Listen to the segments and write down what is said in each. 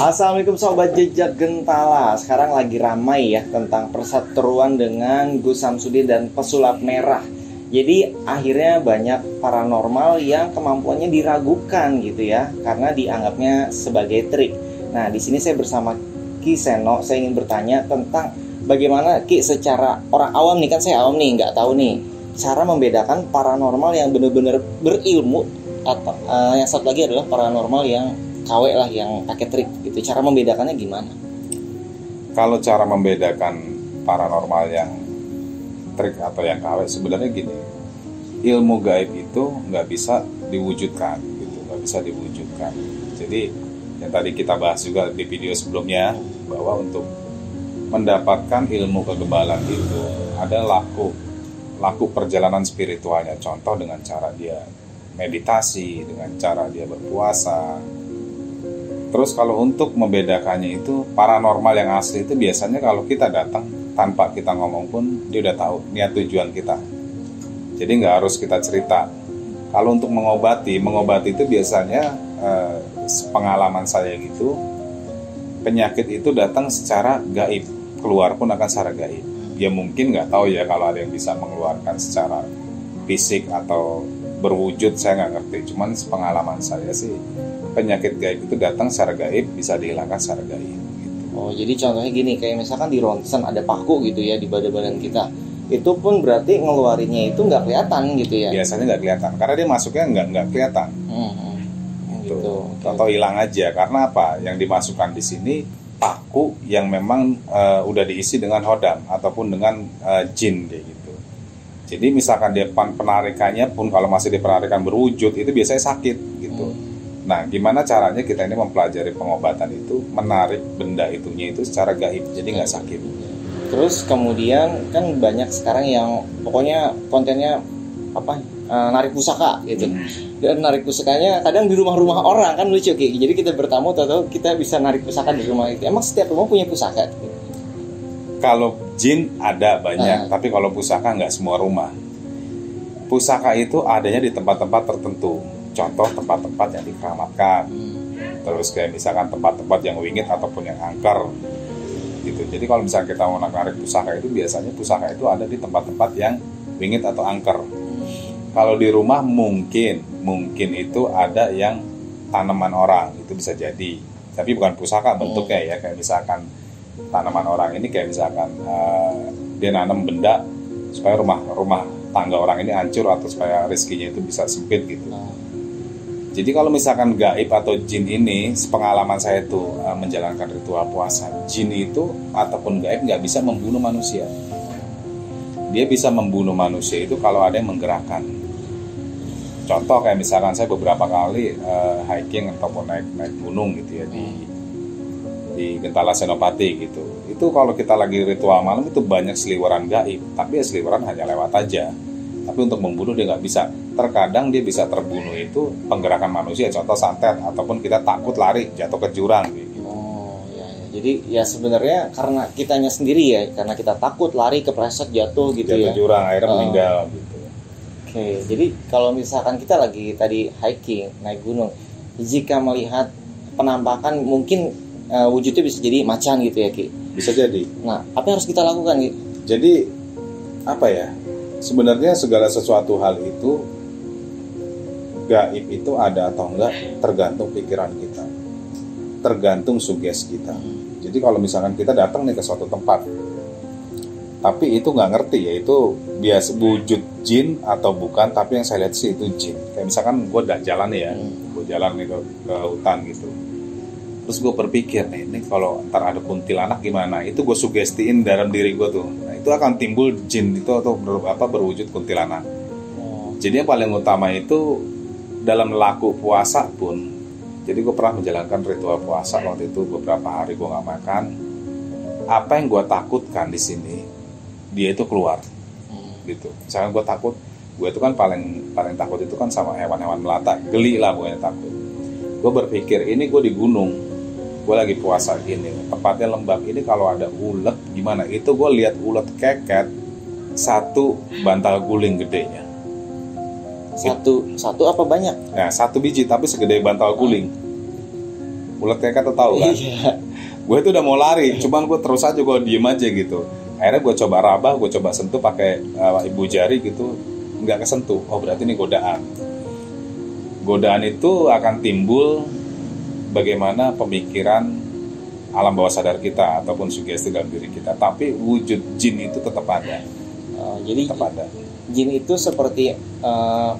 Assalamualaikum Sobat Jejak Gentala. Sekarang lagi ramai ya tentang perseteruan dengan Gus Samsudin dan pesulap merah. Jadi akhirnya banyak paranormal yang kemampuannya diragukan gitu ya, karena dianggapnya sebagai trik. Nah, di sini saya bersama Ki Seno. Saya ingin bertanya tentang bagaimana Ki secara orang awam nih, kan saya awam nih, nggak tahu nih cara membedakan paranormal yang benar-benar berilmu atau yang satu lagi adalah paranormal yang KW lah, yang pakai trik gitu. Cara membedakannya gimana? Kalau cara membedakan paranormal yang trik atau yang KW, sebenarnya gini, ilmu gaib itu nggak bisa diwujudkan gitu, nggak bisa diwujudkan. Jadi yang tadi kita bahas juga di video sebelumnya, bahwa untuk mendapatkan ilmu kegebalan itu ada laku perjalanan spiritualnya. Contoh dengan cara dia meditasi, dengan cara dia berpuasa. Terus kalau untuk membedakannya itu, paranormal yang asli itu biasanya kalau kita datang tanpa kita ngomong pun dia udah tahu niat tujuan kita. Jadi nggak harus kita cerita. Kalau untuk mengobati itu biasanya pengalaman saya gitu, penyakit itu datang secara gaib, keluar pun akan secara gaib. Ya mungkin nggak tahu ya kalau ada yang bisa mengeluarkan secara fisik atau berwujud, saya nggak ngerti. Cuman pengalaman saya sih, penyakit gaib itu datang secara gaib, bisa dihilangkan secara gaib gitu. Oh, jadi contohnya gini, kayak misalkan di ronsen ada paku gitu ya di badan kita, itu pun berarti ngeluarinnya itu nggak kelihatan gitu ya? Biasanya nggak kelihatan, karena dia masuknya nggak kelihatan. Gitu. Atau hilang aja. Karena apa? Yang dimasukkan di sini paku yang memang udah diisi dengan hodam ataupun dengan jin kayak gitu. Jadi misalkan dia penarikannya pun, kalau masih dipenarikan berwujud, itu biasanya sakit gitu. Nah, gimana caranya kita ini mempelajari pengobatan itu, menarik benda itunya itu secara gaib, jadi nggak sakit. Terus kemudian kan banyak sekarang yang pokoknya kontennya apa, narik pusaka gitu. Dan narik pusakanya kadang di rumah-rumah orang, kan lucu kayak. Jadi kita bertamu, tahu kita bisa narik pusaka di rumah itu. Emang setiap rumah punya pusaka? Kalau jin ada banyak, tapi kalau pusaka nggak semua rumah. Pusaka itu adanya di tempat-tempat tertentu. Contoh tempat-tempat yang dikeramatkan. Terus kayak misalkan tempat-tempat yang wingit ataupun yang angker gitu. Jadi kalau misalnya kita mau narik pusaka itu, biasanya pusaka itu ada di tempat-tempat yang wingit atau angker. Kalau di rumah mungkin itu ada yang tanaman orang, itu bisa jadi. Tapi bukan pusaka bentuknya ya, kayak misalkan tanaman orang ini, kayak misalkan dia nanam benda supaya rumah tangga orang ini hancur, atau supaya rezekinya itu bisa sempit gitu. Jadi kalau misalkan gaib atau jin ini, sepengalaman saya itu menjalankan ritual puasa, jin itu ataupun gaib nggak bisa membunuh manusia. Dia bisa membunuh manusia itu kalau ada yang menggerakkan. Contoh kayak misalkan saya beberapa kali hiking ataupun naik gunung gitu ya, di Gentala Senopati gitu. Itu kalau kita lagi ritual malam itu banyak seliweran gaib, tapi ya seliweran hanya lewat aja. Tapi untuk membunuh dia nggak bisa. Terkadang dia bisa terbunuh itu penggerakan manusia, contoh santet, ataupun kita takut lari jatuh ke jurang gitu. Oh ya. Jadi ya sebenarnya karena kitanya sendiri ya, karena kita takut lari kepleset jatuh gitu ya. Jatuh jurang, akhirnya meninggal gitu. Oke, jadi kalau misalkan kita lagi tadi hiking, naik gunung, jika melihat penampakan mungkin wujudnya bisa jadi macan gitu ya Ki? Bisa jadi. Nah, apa yang harus kita lakukan Ki? Jadi apa ya? Sebenarnya segala sesuatu hal itu, gaib itu ada atau enggak tergantung pikiran kita, tergantung sugesti kita. Jadi kalau misalkan kita datang nih ke suatu tempat, tapi itu nggak ngerti ya itu biasa wujud jin atau bukan, tapi yang saya lihat sih itu jin. Kayak misalkan gue jalan nih ya, gue jalan nih ke hutan gitu, terus gue berpikir nih, ini kalau ntar ada kuntilanak gimana, itu gue sugestiin dalam diri gue tuh. Nah, itu akan timbul jin itu atau berwujud kuntilanak. Jadi yang paling utama itu dalam laku puasa pun. Jadi gue pernah menjalankan ritual puasa waktu itu, beberapa hari gue nggak makan. Apa yang gue takutkan di sini, dia itu keluar, gitu. Misalnya gue takut, gue itu kan paling takut itu kan sama hewan-hewan melata, geli lah bukannya takut. Gue berpikir, ini gue di gunung, gue lagi puasa gini, tempatnya lembab ini, kalau ada ulet gimana? Itu gue lihat ulet keket satu bantal guling gedenya. Satu apa banyak? Nah, satu biji tapi segede bantal guling. ulet keket tuh tahu kan. Gue itu udah mau lari, cuman gue terus aja, gue diem aja gitu. Akhirnya gue coba rabah, gue coba sentuh pakai ibu jari gitu, nggak kesentuh. Oh berarti ini godaan. Godaan itu akan timbul bagaimana pemikiran alam bawah sadar kita ataupun sugesti dalam diri kita. Tapi wujud jin itu tetap ada. Jadi tetap ada. Jin itu seperti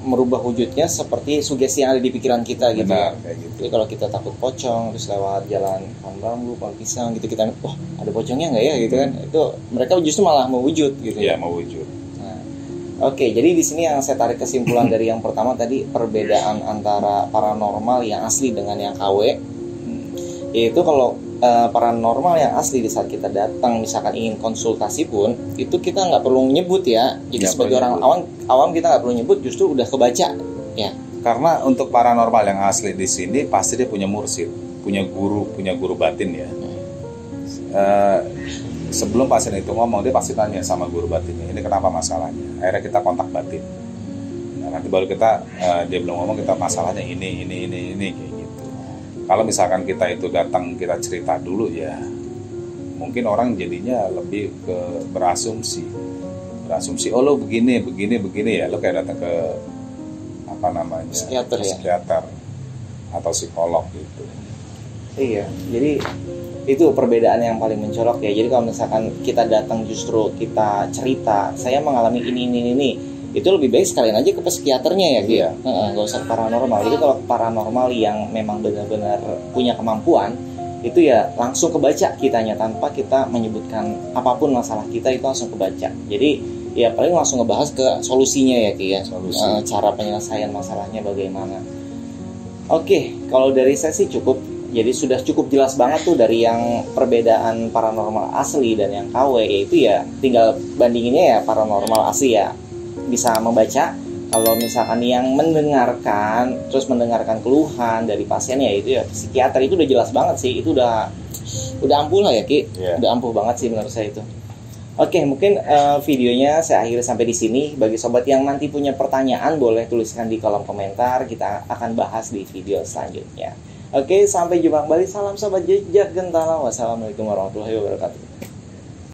merubah wujudnya seperti sugesti yang ada di pikiran kita gitu. Benar, ya. kayak gitu. Jadi kalau kita takut pocong terus lewat jalan pohon bambu, pohon pisang gitu, kita wah ada pocongnya nggak ya gitu kan? Itu mereka justru malah mewujud gitu. Iya, mewujud. Nah, oke, jadi di sini yang saya tarik kesimpulan dari yang pertama tadi, perbedaan antara paranormal yang asli dengan yang KW. Yaitu kalau paranormal yang asli di saat kita datang misalkan ingin konsultasi pun itu kita nggak perlu nyebut ya. Jadi sebagai orang awam kita nggak perlu nyebut, justru udah kebaca ya. Karena untuk paranormal yang asli di sini pasti dia punya mursyid, punya guru batin ya. Sebelum pasien itu ngomong, dia pasti tanya sama guru batinnya, ini kenapa masalahnya. Akhirnya kita kontak batin. Nah, nanti baru kita dia belum ngomong, kita masalahnya ini kayak gitu. Kalau misalkan kita itu datang kita cerita dulu ya, mungkin orang jadinya lebih ke berasumsi, oh lo begini ya, lo kayak datang ke apa namanya psikiater atau psikolog gitu. Iya, jadi itu perbedaan yang paling mencolok ya. Jadi kalau misalkan kita datang justru kita cerita, saya mengalami ini, itu lebih baik sekalian aja ke psikiaternya ya, gitu. Nggak usah paranormal. Jadi kalau paranormal yang memang benar-benar punya kemampuan, itu ya langsung kebaca kitanya tanpa kita menyebutkan apapun masalah kita, itu langsung kebaca. Jadi ya paling langsung ngebahas ke solusinya ya, Ki ya. Cara penyelesaian masalahnya bagaimana. Oke, kalau dari saya sih cukup. Jadi sudah cukup jelas banget tuh dari yang perbedaan paranormal asli dan yang KW, yaitu ya tinggal bandinginnya ya paranormal asli ya bisa membaca. Kalau misalkan yang mendengarkan keluhan dari pasiennya itu ya psikiater, itu udah jelas banget sih, itu udah ampuh lah ya Ki. Udah ampuh banget sih menurut saya itu. Oke, mungkin videonya saya akhiri sampai di sini. Bagi sobat yang nanti punya pertanyaan boleh tuliskan di kolom komentar, kita akan bahas di video selanjutnya. Oke, sampai jumpa kembali. Salam sobat jejak gentala. Wassalamualaikum warahmatullahi wabarakatuh.